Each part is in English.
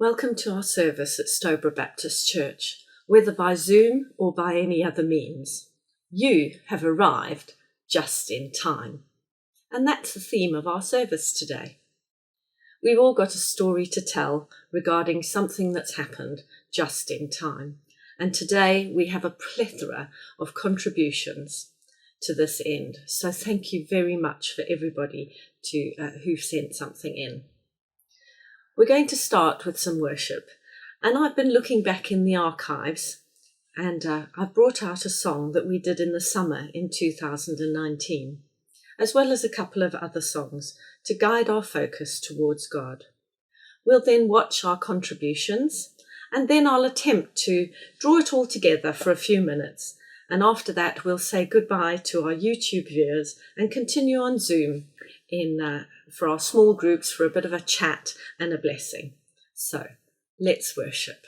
Welcome to our service at Stowborough Baptist Church, whether by Zoom or by any other means. You have arrived just in time. And that's the theme of our service today. We've all got a story to tell regarding something that's happened just in time. And today we have a plethora of contributions to this end. So thank you very much for everybody who sent something in. We're going to start with some worship, and I've been looking back in the archives, and I've brought out a song that we did in the summer in 2019, as well as a couple of other songs to guide our focus towards God. We'll then watch our contributions, and then I'll attempt to draw it all together for a few minutes, and after that we'll say goodbye to our YouTube viewers and continue on Zoom for our small groups for a bit of a chat and a blessing. So let's worship.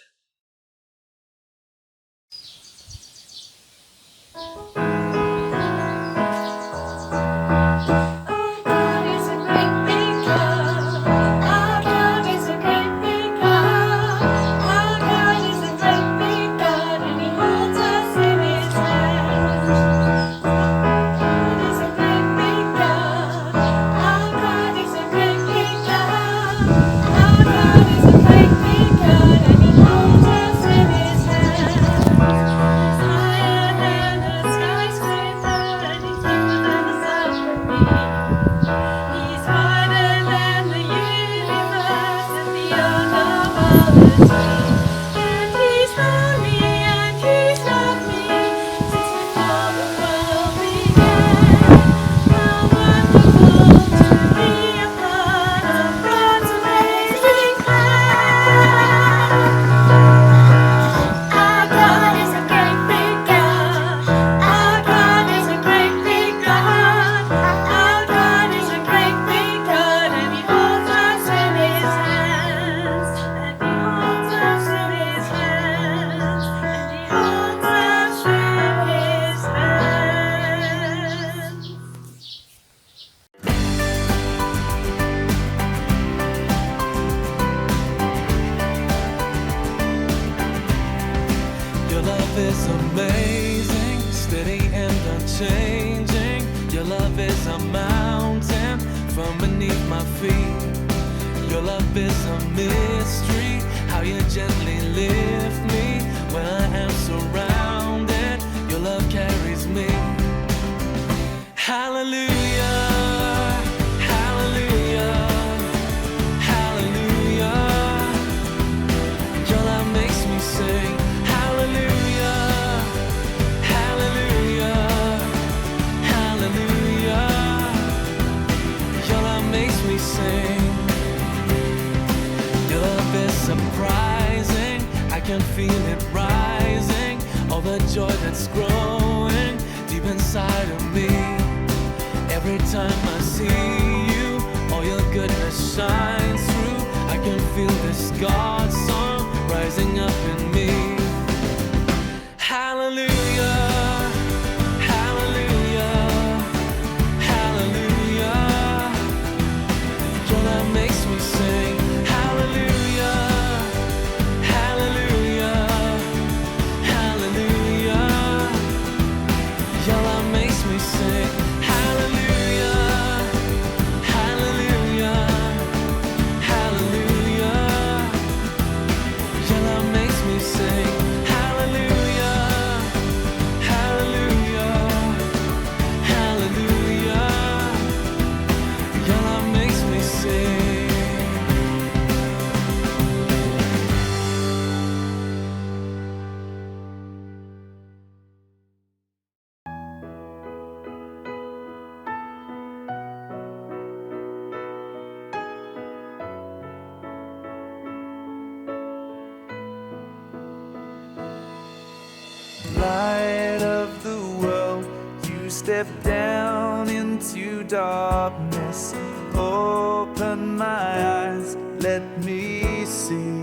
Light of the world, you step down into darkness. Open my eyes, let me see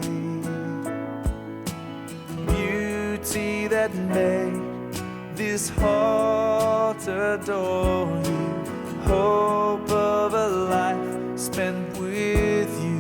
beauty that made this heart adore you. Hope of a life spent with you.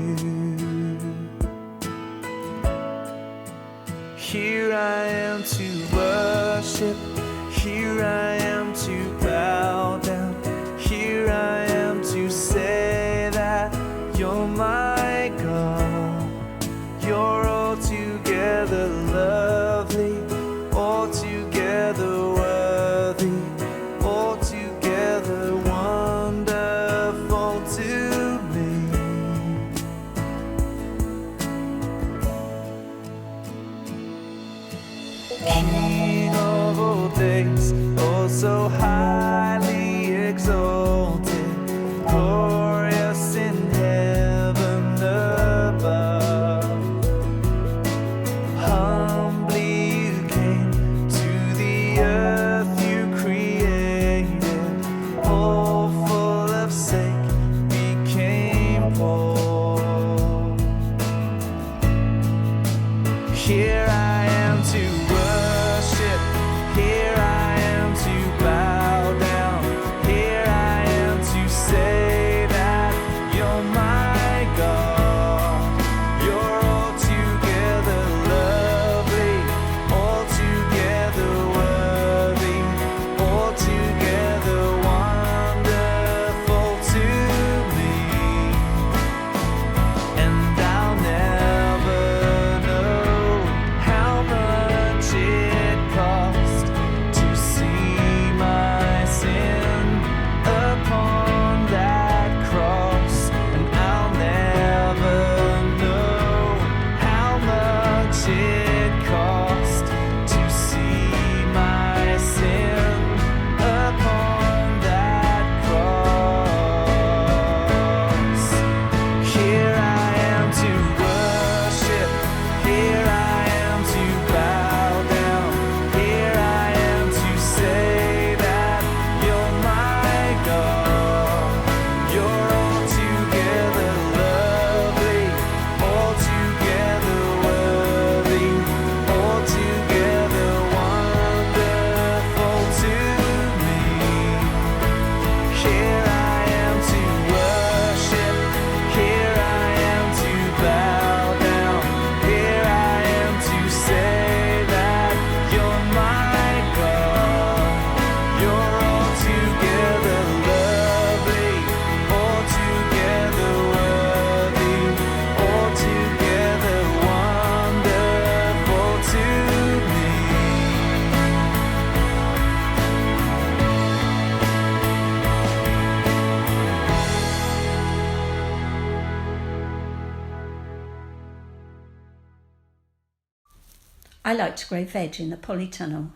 I like to grow veg in the polytunnel,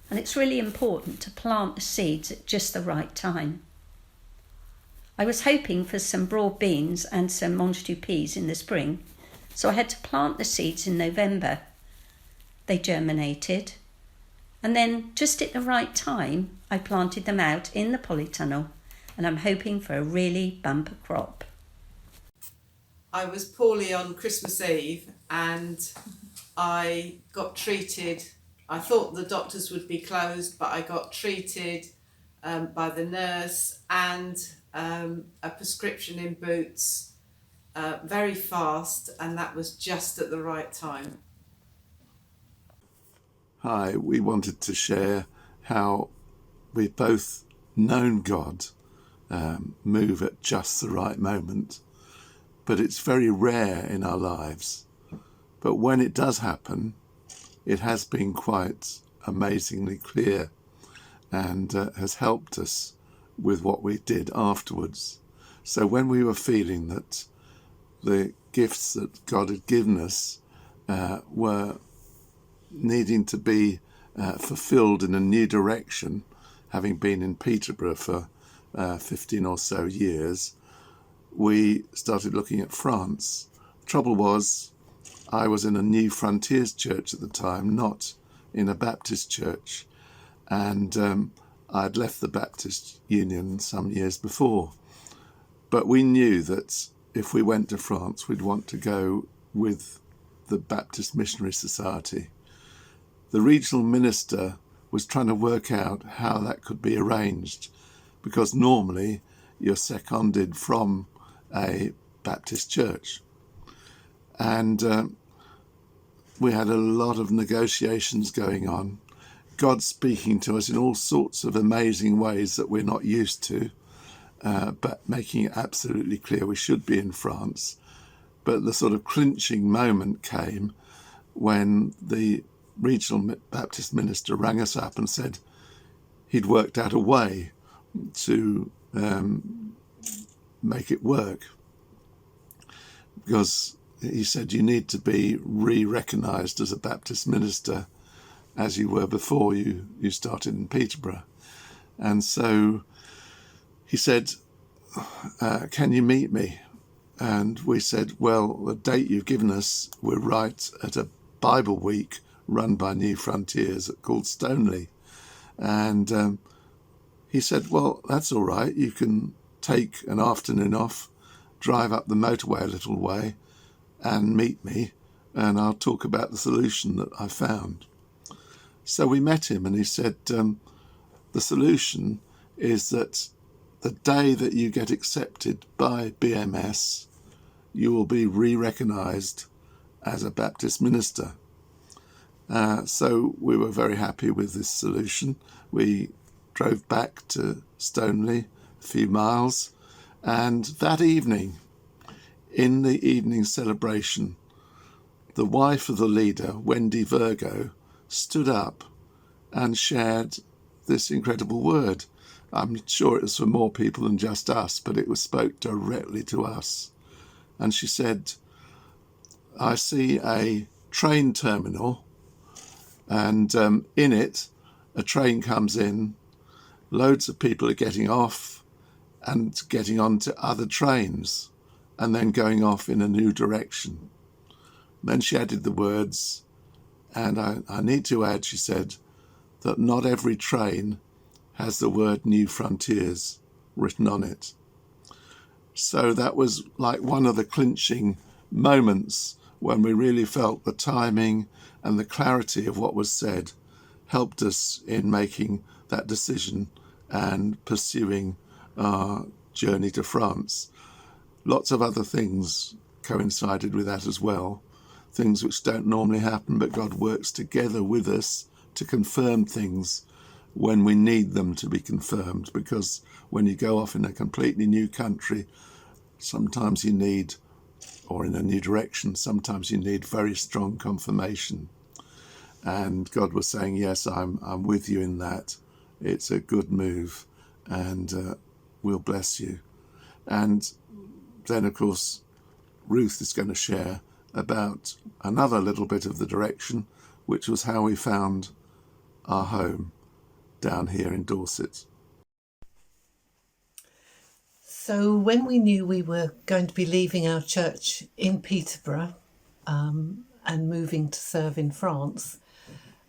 and it's really important to plant the seeds at just the right time. I was hoping for some broad beans and some Montague peas in the spring, so I had to plant the seeds in November. They germinated, and then just at the right time I planted them out in the polytunnel, and I'm hoping for a really bumper crop. I was poorly on Christmas Eve and I got treated. I thought the doctors would be closed, but I got treated by the nurse and a prescription in boots very fast, and that was just at the right time. Hi, we wanted to share how we've both known God move at just the right moment, but it's very rare in our lives. But when it does happen, it has been quite amazingly clear and has helped us with what we did afterwards. So when we were feeling that the gifts that God had given us were needing to be fulfilled in a new direction, having been in Peterborough for 15 or so years, we started looking at France. The trouble was, I was in a New Frontiers church at the time, not in a Baptist church, and I'd left the Baptist Union some years before. But we knew that if we went to France, we'd want to go with the Baptist Missionary Society. The regional minister was trying to work out how that could be arranged, because normally you're seconded from a Baptist church. And we had a lot of negotiations going on, God speaking to us in all sorts of amazing ways that we're not used to, but making it absolutely clear we should be in France. But the sort of clinching moment came when the regional Baptist minister rang us up and said he'd worked out a way to make it work. Because he said you need to be re-recognised as a Baptist minister as you were before you started in Peterborough. And so he said, can you meet me? And we said, well, the date you've given us, we're right at a Bible week run by New Frontiers called Stoneleigh. And he said, well, that's all right. You can take an afternoon off, drive up the motorway a little way and meet me, and I'll talk about the solution that I found. So we met him, and he said, the solution is that the day that you get accepted by BMS, you will be re-recognised as a Baptist minister. So we were very happy with this solution. We drove back to Stoneleigh, a few miles, and that evening, in the evening celebration, the wife of the leader, Wendy Virgo, stood up and shared this incredible word. I'm sure it was for more people than just us, but it was spoke directly to us. And she said, I see a train terminal, and in it, a train comes in, loads of people are getting off and getting onto other trains and then going off in a new direction. Then she added the words, and I need to add, she said, that not every train has the word New Frontiers written on it. So that was like one of the clinching moments when we really felt the timing and the clarity of what was said helped us in making that decision and pursuing our journey to France. Lots of other things coincided with that as well, things which don't normally happen, but God works together with us to confirm things when we need them to be confirmed, because when you go off in a completely new country, sometimes you need, or in a new direction, sometimes you need very strong confirmation. And God was saying, yes, I'm with you in that. It's a good move, and we'll bless you. And then, of course, Ruth is going to share about another little bit of the direction, which was how we found our home down here in Dorset. So when we knew we were going to be leaving our church in Peterborough and moving to serve in France,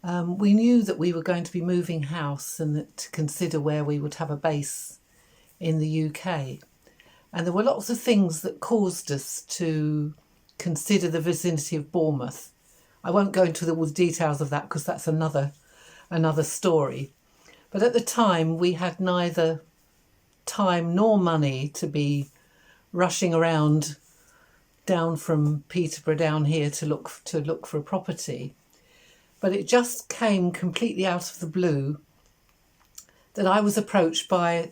we knew that we were going to be moving house and that to consider where we would have a base in the UK. And there were lots of things that caused us to consider the vicinity of Bournemouth. I won't go into all the details of that because that's another story. But at the time, we had neither time nor money to be rushing around down from Peterborough down here to look for a property. But it just came completely out of the blue that I was approached by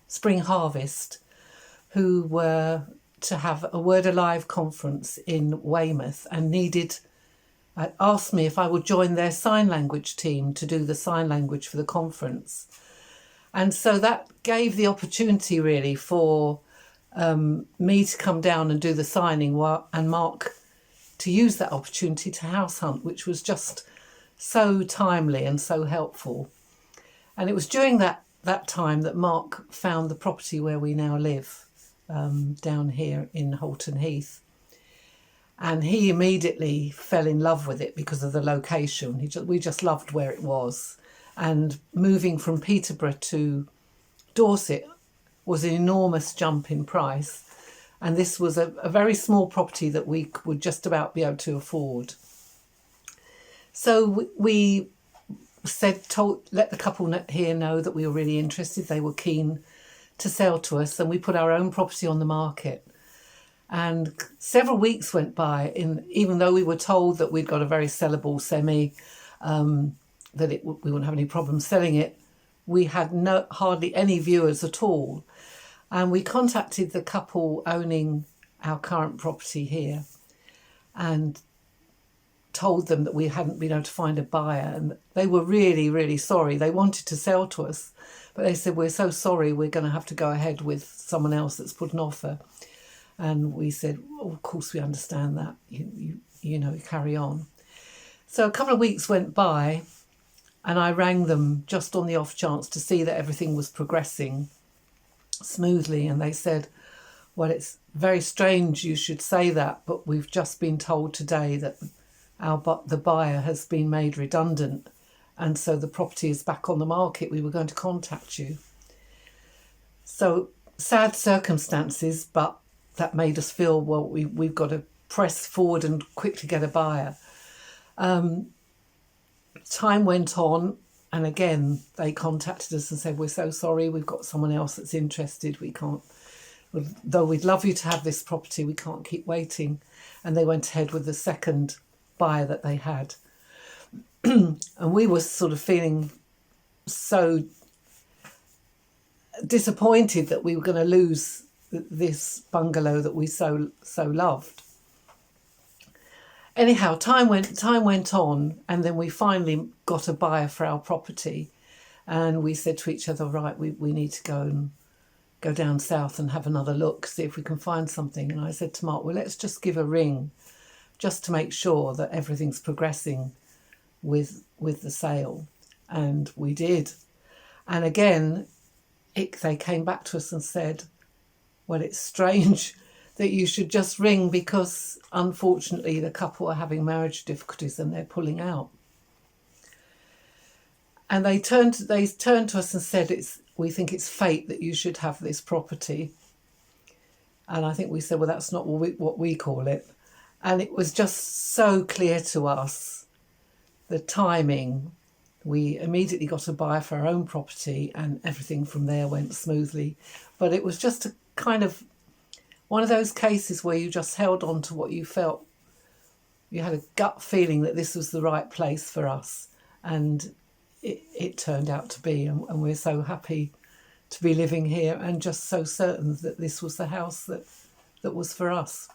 Spring Harvest, who were to have a Word Alive conference in Weymouth and asked me if I would join their sign language team to do the sign language for the conference. And so that gave the opportunity really for me to come down and do the signing and Mark to use that opportunity to house hunt, which was just so timely and so helpful. And it was during that time that Mark found the property where we now live, down here in Holton Heath. And he immediately fell in love with it because of the location. We just loved where it was. And moving from Peterborough to Dorset was an enormous jump in price. And this was a very small property that we would just about be able to afford. So we let the couple here know that we were really interested. They were keen to sell to us, and we put our own property on the market. And several weeks went by, even though we were told that we'd got a very sellable semi, that we wouldn't have any problem selling it. We had hardly any viewers at all. And we contacted the couple owning our current property here and told them that we hadn't been able to find a buyer. And they were really, really sorry. They wanted to sell to us, but they said, "We're so sorry, we're going to have to go ahead with someone else that's put an offer." And we said, "Oh, of course we understand that, you carry on." So a couple of weeks went by and I rang them just on the off chance to see that everything was progressing smoothly. And they said, "Well, it's very strange you should say that, but we've just been told today that the buyer has been made redundant, and so the property is back on the market. We were going to contact you." So sad circumstances, but that made us feel, well, we've got to press forward and quickly get a buyer. Time went on, and again they contacted us and said, "We're so sorry, we've got someone else that's interested. We can't, though we'd love you to have this property, we can't keep waiting." And they went ahead with the second buyer that they had. And we were sort of feeling so disappointed that we were going to lose this bungalow that we so loved. Anyhow, time went on, and then we finally got a buyer for our property, and we said to each other, right, we need to go down south and have another look, see if we can find something. And I said to Mark, well, let's just give a ring just to make sure that everything's progressing with the sale. And we did. And again, they came back to us and said, "Well, it's strange that you should just ring because unfortunately the couple are having marriage difficulties and they're pulling out." And they turned to us and said, "We think it's fate that you should have this property." And I think we said, "Well, that's not what we call it." And it was just so clear to us, the timing. We immediately got a buyer for our own property and everything from there went smoothly. But it was just a kind of one of those cases where you just held on to what you felt. You had a gut feeling that this was the right place for us. And it turned out to be. And we're so happy to be living here and just so certain that this was the house that was for us.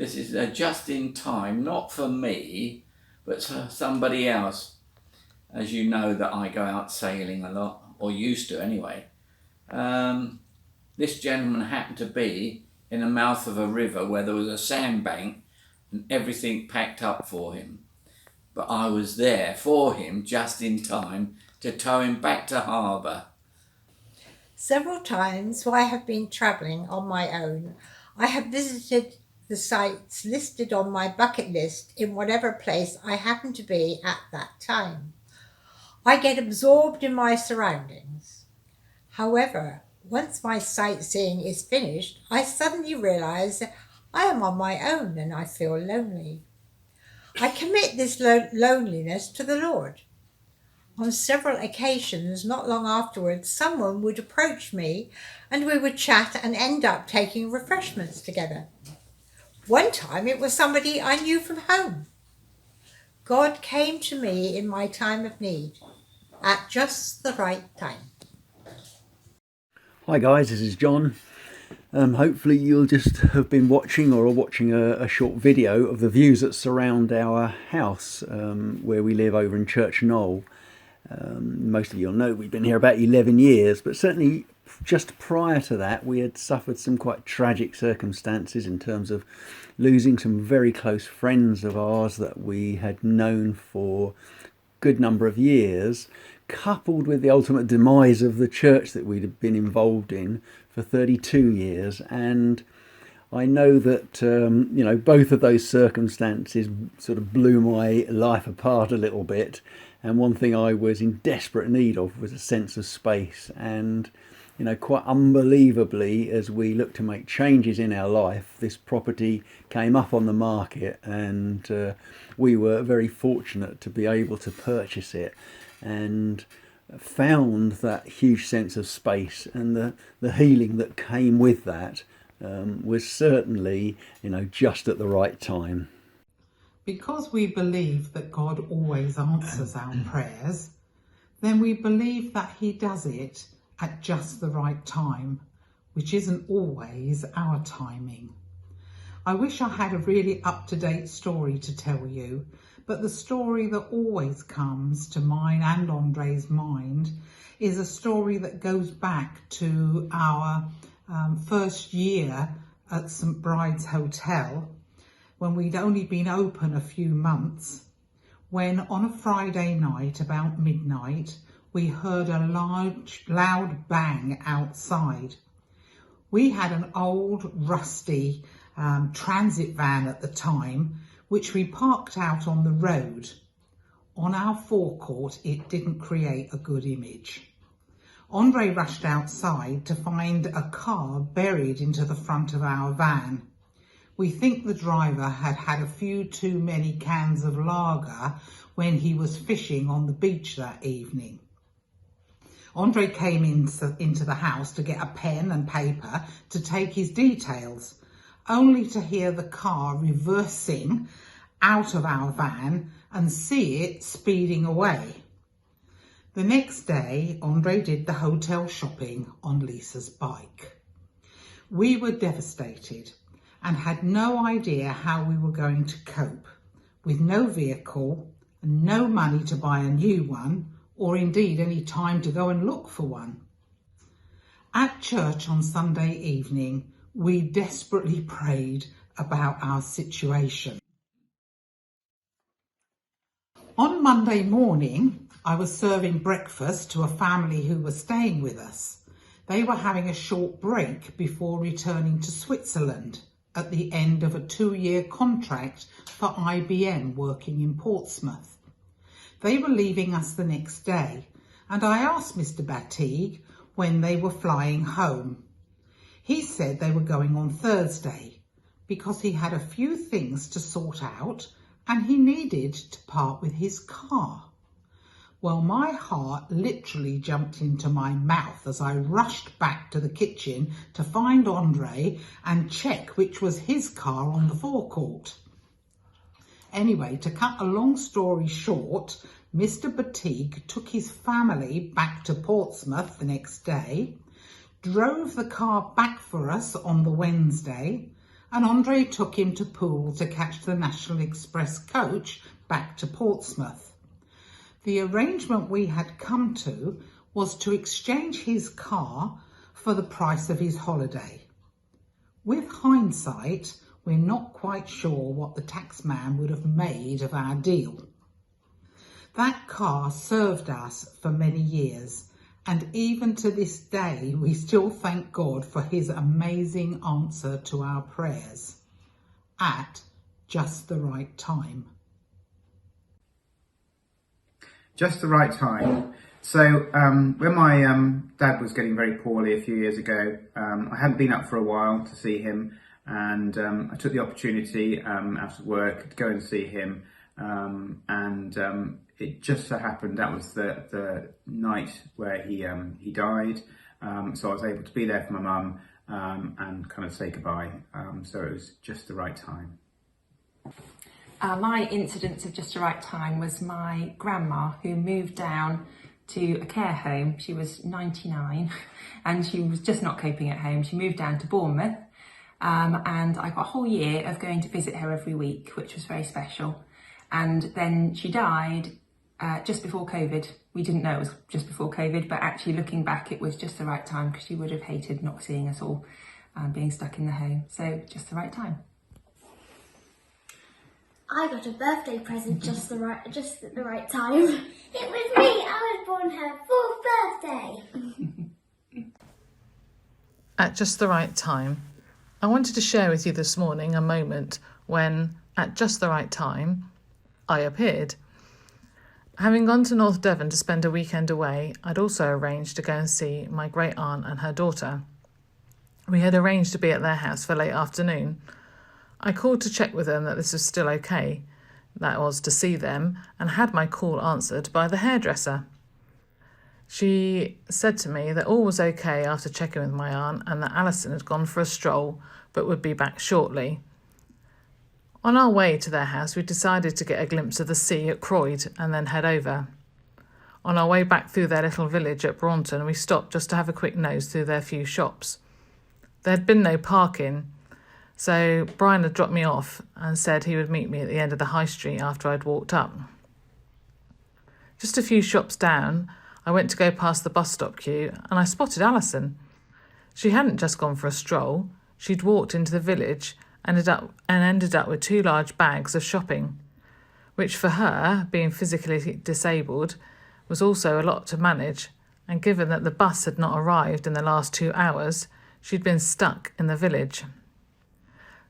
This is just in time, not for me, but for somebody else. As you know that I go out sailing a lot, or used to anyway. This gentleman happened to be in the mouth of a river where there was a sandbank and everything packed up for him. But I was there for him just in time to tow him back to harbour. Several times while I have been travelling on my own, I have visited the sites listed on my bucket list in whatever place I happen to be at that time. I get absorbed in my surroundings. However, once my sightseeing is finished, I suddenly realise that I am on my own and I feel lonely. I commit this loneliness to the Lord. On several occasions, not long afterwards, someone would approach me and we would chat and end up taking refreshments together. One time it was somebody I knew from home. God came to me in my time of need at just the right time. Hi guys, this is John. Hopefully you'll just have been watching or are watching a short video of the views that surround our house where we live over in Church Knoll. Most of you will know we've been here about 11 years, but certainly just prior to that we had suffered some quite tragic circumstances in terms of losing some very close friends of ours that we had known for a good number of years, coupled with the ultimate demise of the church that we'd have been involved in for 32 years. And I know that both of those circumstances sort of blew my life apart a little bit, and one thing I was in desperate need of was a sense of space. And quite unbelievably, as we looked to make changes in our life, this property came up on the market, and we were very fortunate to be able to purchase it, and found that huge sense of space, and the healing that came with that was certainly just at the right time. Because we believe that God always answers our prayers, then we believe that he does it at just the right time, which isn't always our timing. I wish I had a really up-to-date story to tell you, but the story that always comes to mine and Andre's mind is a story that goes back to our first year at St Bride's Hotel, when we'd only been open a few months, when on a Friday night about midnight we heard a loud bang outside. We had an old rusty transit van at the time, which we parked out on the road. On our forecourt, it didn't create a good image. Andre rushed outside to find a car buried into the front of our van. We think the driver had had a few too many cans of lager when he was fishing on the beach that evening. Andre came into the house to get a pen and paper to take his details, only to hear the car reversing out of our van and see it speeding away. The next day, Andre did the hotel shopping on Lisa's bike. We were devastated and had no idea how we were going to cope, with no vehicle and no money to buy a new one, or indeed any time to go and look for one. At church on Sunday evening, we desperately prayed about our situation. On Monday morning, I was serving breakfast to a family who were staying with us. They were having a short break before returning to Switzerland at the end of a 2-year contract for IBM working in Portsmouth. They were leaving us the next day, and I asked Mr. Batigue when they were flying home. He said they were going on Thursday because he had a few things to sort out and he needed to part with his car. Well, my heart literally jumped into my mouth as I rushed back to the kitchen to find Andre and check which was his car on the forecourt. Anyway, to cut a long story short, Mr. Batigue took his family back to Portsmouth the next day, drove the car back for us on the Wednesday, and Andre took him to Poole to catch the National Express coach back to Portsmouth. The arrangement we had come to was to exchange his car for the price of his holiday. With hindsight, we're not quite sure what the taxman would have made of our deal. That car served us for many years, and even to this day we still thank God for his amazing answer to our prayers at just the right time. Just the right time. So when my dad was getting very poorly a few years ago, I hadn't been up for a while to see him, and I took the opportunity out of work to go and see him, and it just so happened that was the night where he died, so I was able to be there for my mum and kind of say goodbye, so it was just the right time. My incident of just the right time was my grandma, who moved down to a care home. She was 99 and she was just not coping at home. She moved down to Bournemouth, and I got a whole year of going to visit her every week, which was very special. And then she died just before COVID. We didn't know it was just before COVID, but actually looking back, it was just the right time, because she would have hated not seeing us all, being stuck in the home. So just the right time. I got a birthday present just at the right time. It was me. I was born her 4th birthday. At just the right time, I wanted to share with you this morning a moment when, at just the right time, I appeared. Having gone to North Devon to spend a weekend away, I'd also arranged to go and see my great aunt and her daughter. We had arranged to be at their house for late afternoon. I called to check with them that this was still okay, that was to see them, and had my call answered by the hairdresser. She said to me that all was okay after checking with my aunt, and that Alison had gone for a stroll but would be back shortly. On our way to their house, we decided to get a glimpse of the sea at Croyd and then head over. On our way back through their little village at Braunton, we stopped just to have a quick nose through their few shops. There had been no parking, so Brian had dropped me off and said he would meet me at the end of the high street after I'd walked up. Just a few shops down, I went to go past the bus stop queue and I spotted Alison. She hadn't just gone for a stroll, she'd walked into the village and ended up with 2 large bags of shopping, which for her, being physically disabled, was also a lot to manage, and given that the bus had not arrived in the last 2 hours, she'd been stuck in the village.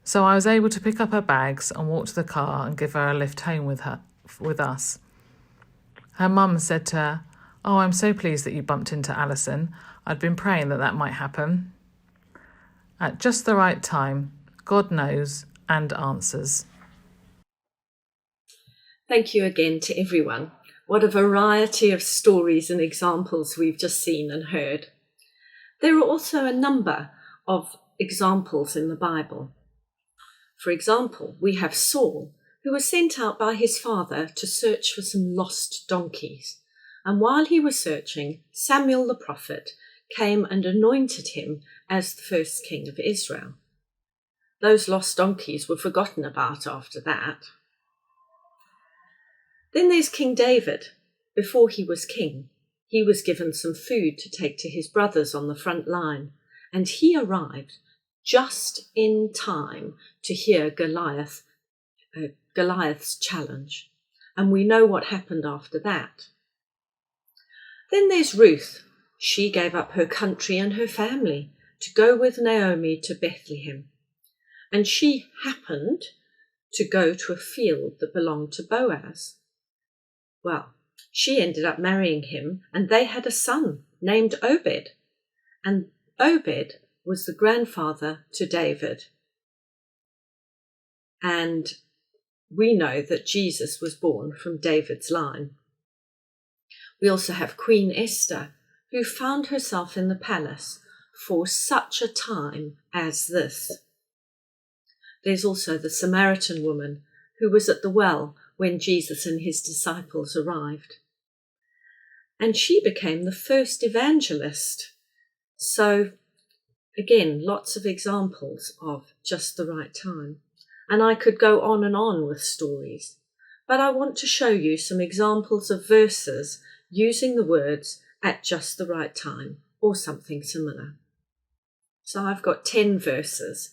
So I was able to pick up her bags and walk to the car and give her a lift home with us. Her mum said to her, "Oh, I'm so pleased that you bumped into Alison. I'd been praying that might happen." At just the right time, God knows and answers. Thank you again to everyone. What a variety of stories and examples we've just seen and heard. There are also a number of examples in the Bible. For example, we have Saul, who was sent out by his father to search for some lost donkeys. And while he was searching, Samuel the prophet came and anointed him as the first king of Israel. Those lost donkeys were forgotten about after that. Then there's King David. Before he was king, he was given some food to take to his brothers on the front line, and he arrived just in time to hear Goliath's challenge. And we know what happened after that. Then there's Ruth. She gave up her country and her family to go with Naomi to Bethlehem. And she happened to go to a field that belonged to Boaz. Well, she ended up marrying him, and they had a son named Obed. And Obed was the grandfather to David. And we know that Jesus was born from David's line. We also have Queen Esther, who found herself in the palace for such a time as this. There's also the Samaritan woman who was at the well when Jesus and his disciples arrived. And she became the first evangelist. So Again, lots of examples of just the right time. And I could go on and on with stories, but I want to show you some examples of verses using the words at just the right time or something similar. So I've got 10 verses,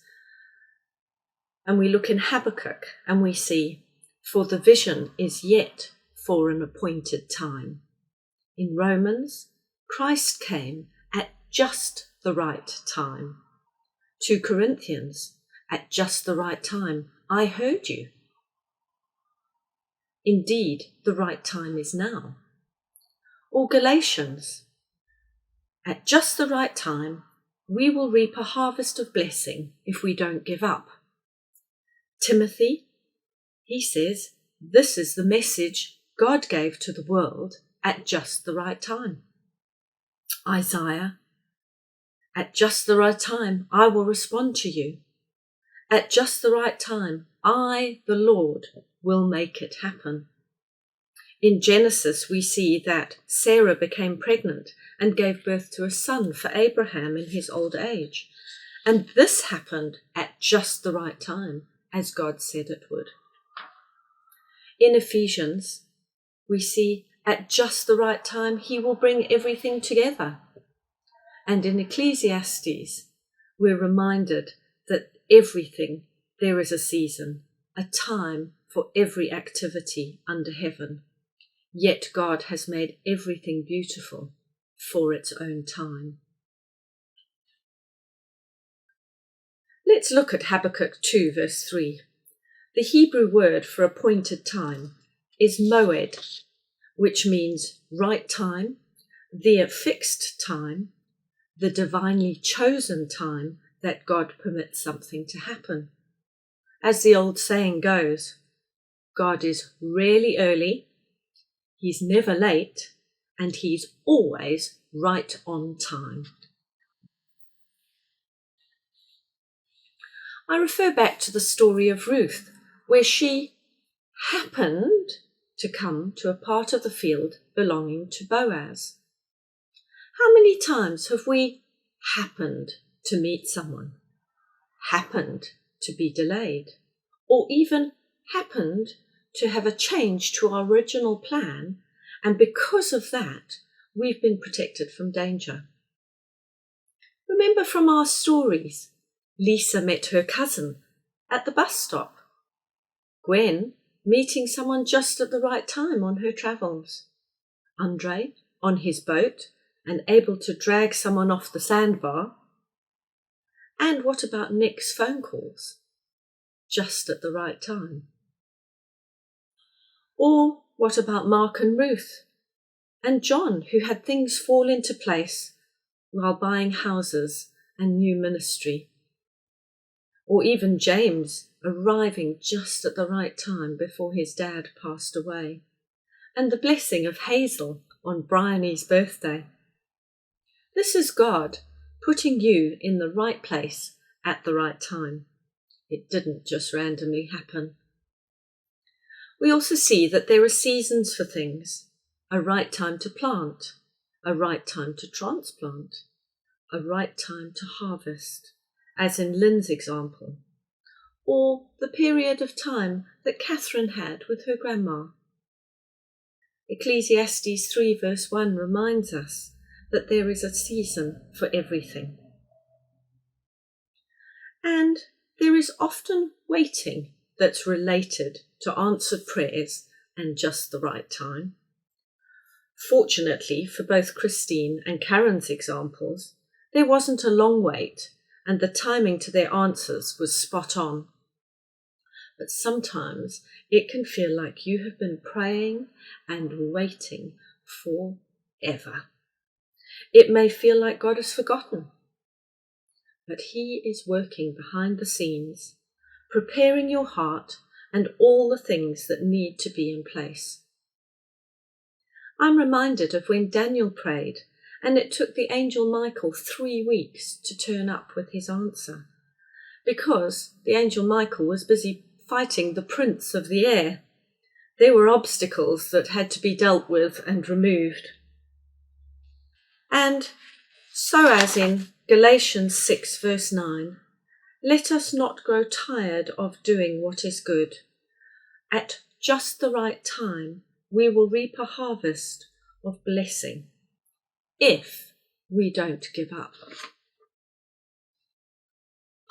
and we look in Habakkuk and we see, for the vision is yet for an appointed time. In Romans, Christ came at just the right time. 2 Corinthians, at just the right time, I heard you. Indeed, the right time is now. Or Galatians, at just the right time, we will reap a harvest of blessing if we don't give up. Timothy, he says, this is the message God gave to the world at just the right time. Isaiah, at just the right time, I will respond to you. At just the right time, I, the Lord, will make it happen. In Genesis, we see that Sarah became pregnant and gave birth to a son for Abraham in his old age. And this happened at just the right time, as God said it would. In Ephesians, we see at just the right time, he will bring everything together. And in Ecclesiastes, we're reminded that everything, there is a season, a time for every activity under heaven. Yet God has made everything beautiful for its own time. Let's look at Habakkuk 2, verse 3. The Hebrew word for appointed time is moed, which means right time, the fixed time, the divinely chosen time that God permits something to happen. As the old saying goes, God is really early, he's never late, and he's always right on time. I refer back to the story of Ruth, where she happened to come to a part of the field belonging to Boaz. How many times have we happened to meet someone, happened to be delayed, or even happened to have a change to our original plan, and because of that, we've been protected from danger? Remember from our stories, Lisa met her cousin at the bus stop. Gwen meeting someone just at the right time on her travels. Andre on his boat and able to drag someone off the sandbar. And what about Nick's phone calls? Just at the right time. Or what about Mark and Ruth? And John, who had things fall into place while buying houses and new ministry. Or even James arriving just at the right time before his dad passed away. And the blessing of Hazel on Bryony's birthday. This is God putting you in the right place at the right time. It didn't just randomly happen. We also see that there are seasons for things. A right time to plant, a right time to transplant, a right time to harvest, as in Lynn's example, or the period of time that Catherine had with her grandma. Ecclesiastes 3 verse 1 reminds us that there is a season for everything. And there is often waiting that's related to answered prayers and just the right time. Fortunately for both Christine and Karen's examples, there wasn't a long wait and the timing to their answers was spot on. But sometimes it can feel like you have been praying and waiting forever. It may feel like God has forgotten, but He is working behind the scenes, preparing your heart and all the things that need to be in place. I'm reminded of when Daniel prayed, and it took the angel Michael 3 weeks to turn up with his answer, because the angel Michael was busy fighting the prince of the air. There were obstacles that had to be dealt with and removed. And so as in Galatians 6 verse 9. Let us not grow tired of doing what is good. At just the right time, we will reap a harvest of blessing if we don't give up.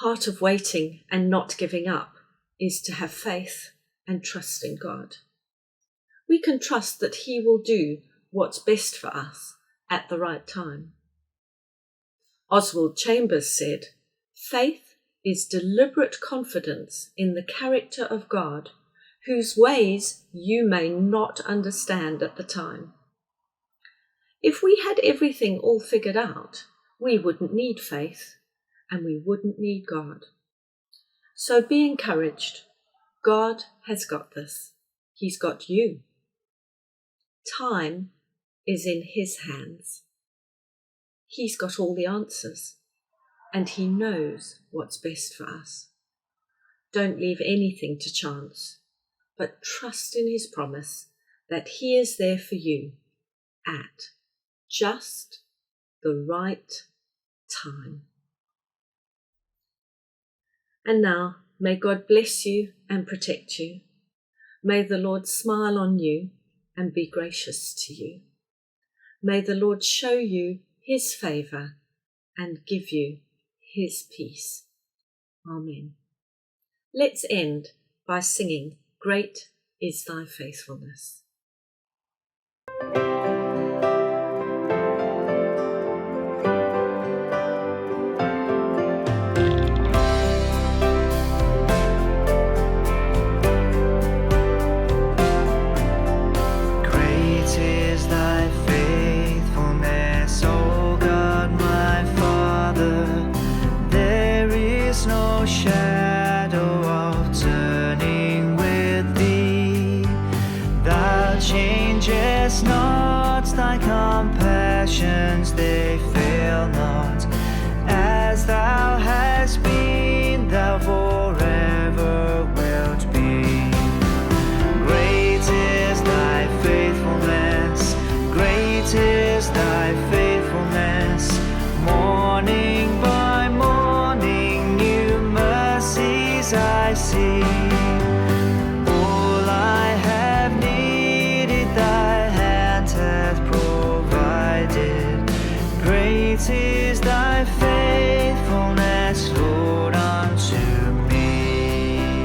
Part of waiting and not giving up is to have faith and trust in God. We can trust that He will do what's best for us at the right time. Oswald Chambers said, "Faith is deliberate confidence in the character of God, whose ways you may not understand at the time." If we had everything all figured out, we wouldn't need faith and we wouldn't need God. So be encouraged. God has got this. He's got you. Time is in His hands. He's got all the answers, and He knows what's best for us. Don't leave anything to chance, but trust in His promise that He is there for you at just the right time. And now, may God bless you and protect you. May the Lord smile on you and be gracious to you. May the Lord show you His favour and give you His peace. Amen. Let's end by singing, "Great is Thy Faithfulness." Thy compassions, they fail not. As thou hast been, thou forever wilt be. Great is thy faithfulness, great is thy faithfulness. Morning by morning, new mercies I see. Great is thy faithfulness, Lord, unto me.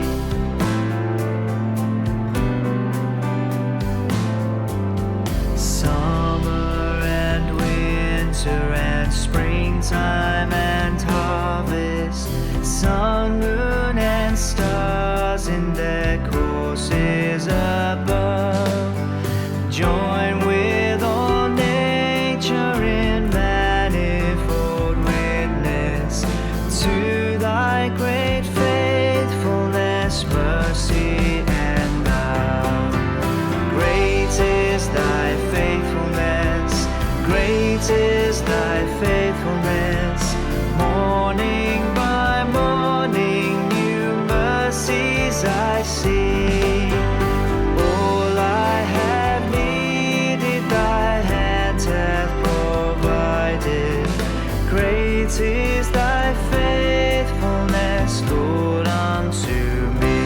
Summer and winter and springtime and harvest, sun, moon, and stars in their courses above, join with all nature in manifold witness to thy great faithfulness, mercy, and love. Great is thy faithfulness, great is thy faithfulness. Morning by morning, new mercies I see. All I have needed, thy hand hath provided. Great is thy faithfulness, Lord, unto me.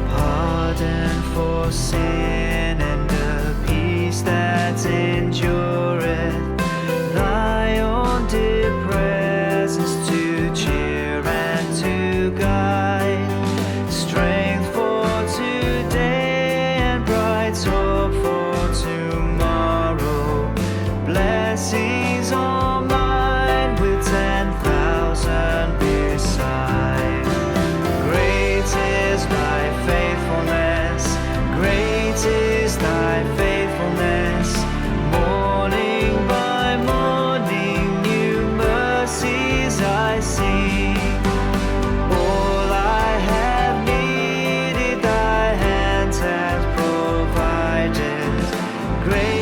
Pardon for sin and a peace that endureth, thy own dear presence to cheer and to guide, strength for today and bright hope for tomorrow, blessings all mine with 10,000 beside. Great is thy faithfulness, great is thy faithfulness. Morning by morning, new mercies I see. All I have needed, thy hand hath provided. Great